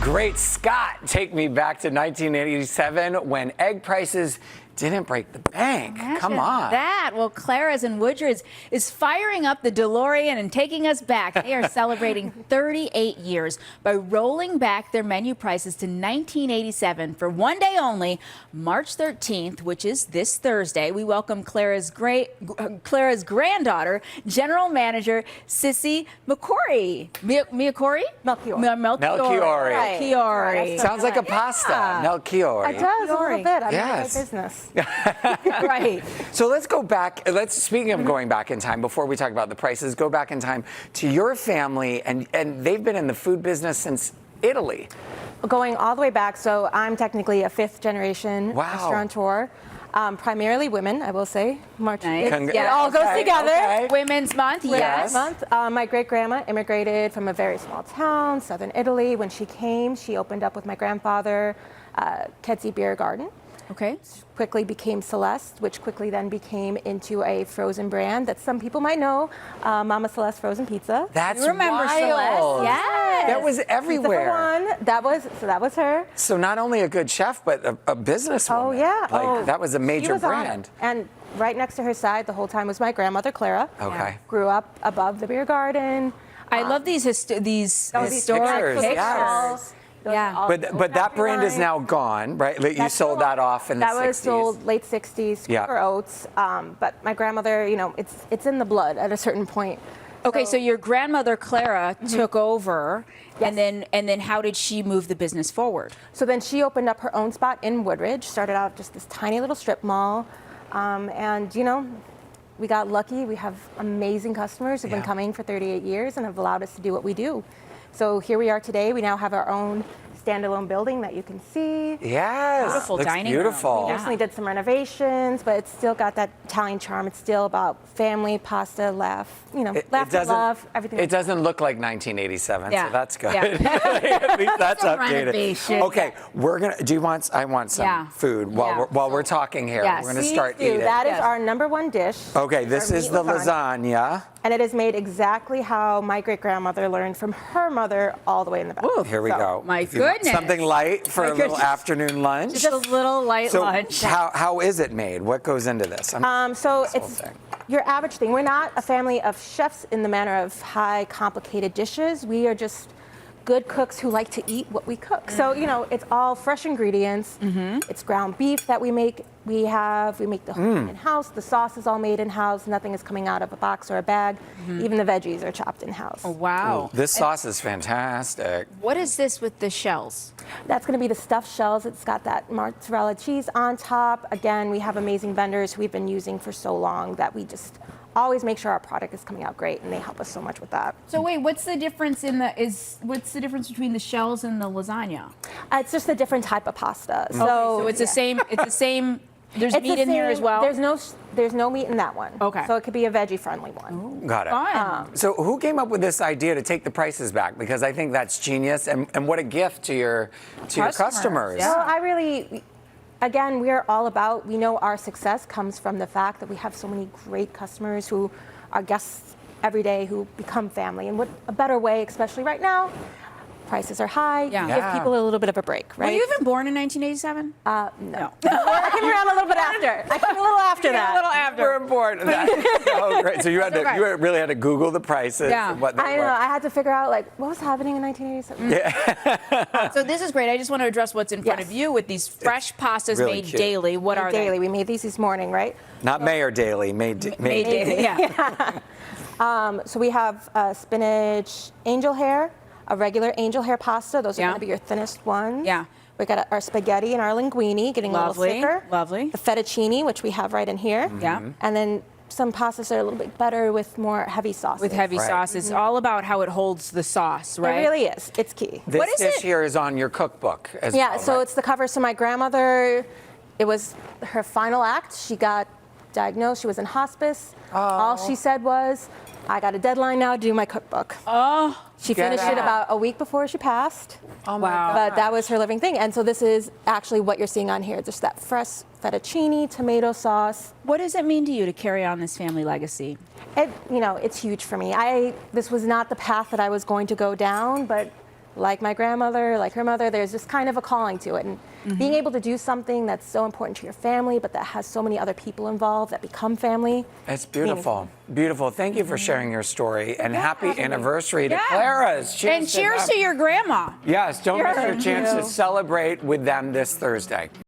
Great Scott, take me back to 1987 when egg prices didn't break the bank. Come on. That. Well, Clara's in Woodridge is firing up the DeLorean and taking us back. They are celebrating 38 years by rolling back their menu prices to 1987 for one day only, March 13th, which is this Thursday. We welcome Clara's granddaughter, General Manager Sissy McCory. Melchiori? Melchiori. Melchiori. Sounds like a pasta. Melchiori. It does a little bit. I'm in my Yes. business. Right. So let's go back. Speaking of going back in time, before we talk about the prices, go back in time to your family, and they've been in the food business since Italy. Going all the way back, so I'm technically a fifth generation restaurateur. Primarily women, I will say. Nice. It all goes together. Okay. Women's Month, yes. My great-grandma immigrated from a very small town, southern Italy. When she came, she opened up with my grandfather, Ketzi Beer Garden. Okay. Quickly became Celeste, which quickly then became into a frozen brand that some people might know, Mama Celeste Frozen Pizza. That's You remember wild. Celeste? Yes. That was everywhere. Pizza for one. That was her. So not only a good chef, but a businesswoman. Oh yeah. Like, that was a She major was on it. brand. And right next to her side the whole time was my grandmother, Clara. Okay. Grew up above the beer garden. I love these historic pictures, pictures. yes. Yeah. But that brand is now gone, right? You sold that off in the 60s. That was sold late 60s, Quaker Oats. But my grandmother, it's in the blood at a certain point. Okay, so your grandmother Clara took over, and then how did she move the business forward? So then she opened up her own spot in Woodridge, started out just this tiny little strip mall. And we got lucky. We have amazing customers who've been coming for 38 years and have allowed us to do what we do. So here we are today. We now have our own standalone building that you can see. Yes. Beautiful looks dining beautiful. room. We recently did some renovations, but it's still got that Italian charm. It's still about family, pasta, laugh, laugh and love, everything. It doesn't look like 1987, Yeah. so that's good. Yeah. At least that's Some updated. renovation. Okay, I want some food while we're talking here. Yes. We're going to start eating. That is our number one dish. Okay, this is the lasagna. And it is made exactly how my great-grandmother learned from her mother all the way in the back. Ooh, here we go. My If you want goodness. something light for a little afternoon lunch. Just a little light lunch. So how is it made? What goes into this? So it's your average thing. We're not a family of chefs in the manner of high, complicated dishes. We are just good cooks who like to eat what we cook. So, it's all fresh ingredients. It's ground beef that we make. We make the whole thing in-house. The sauce is all made in-house. Nothing is coming out of a box or a bag. Even the veggies are chopped in-house. Oh, wow. Ooh, this sauce is fantastic. What is this with the shells? That's going to be the stuffed shells. It's got that mozzarella cheese on top. Again, we have amazing vendors who we've been using for so long that we just always make sure our product is coming out great, and they help us so much with that. So wait, what's the difference between the shells and the lasagna? It's just a different type of pasta. So it's the same. It's the same. There's It's meat the in here same- as well. There's no meat in that one. Okay. So it could be a veggie-friendly one. Got it. Fun. So who came up with this idea to take the prices back? Because I think that's genius, and what a gift to your customers. Yeah. Well, again, we are all about, we know our success comes from the fact that we have so many great customers who are guests every day who become family. And what a better way, especially right now, prices are high. Yeah. Give people a little bit of a break, right? Were you even born in 1987? No. I came around a little bit after. I came a little after that. A little after. We're important. That's so great. So you really had to Google the prices and what they I were. know. I had to figure out what was happening in 1987. So this is great. I just want to address what's in front of you with these fresh pastas really made cute. daily. What are Daily. they? We made these this morning, right? Not Mayor Daily, made daily. Yeah. So we have spinach angel hair, a regular angel hair pasta. Those are going to be your thinnest ones. Yeah. We got our spaghetti and our linguine, getting a little thicker. Lovely. The fettuccine, which we have right in here. Yeah. And then some pastas are a little bit better with more heavy sauces. With heavy sauce. It's all about how it holds the sauce, right? It really is. It's key. This What is dish it? here is on your cookbook as well. Yeah, so right? it's the cover. So my grandmother, it was her final act. She got diagnosed. She was in hospice. All she said was, I got a deadline now to do my cookbook. Oh, She finished it about a week before she passed. Oh my wow. But that was her living thing. And so this is actually what you're seeing on here. Just that fresh fettuccine, tomato sauce. What does it mean to you to carry on this family legacy? It's huge for me. This was not the path that I was going to go down, but like my grandmother, like her mother, there's just kind of a calling to it. And being able to do something that's so important to your family, but that has so many other people involved that become family. It's beautiful. Beautiful. Thank you for sharing your story, and happy anniversary to Yeah. Clara's. And cheers to your grandma. Yes, don't miss your chance to celebrate with them this Thursday.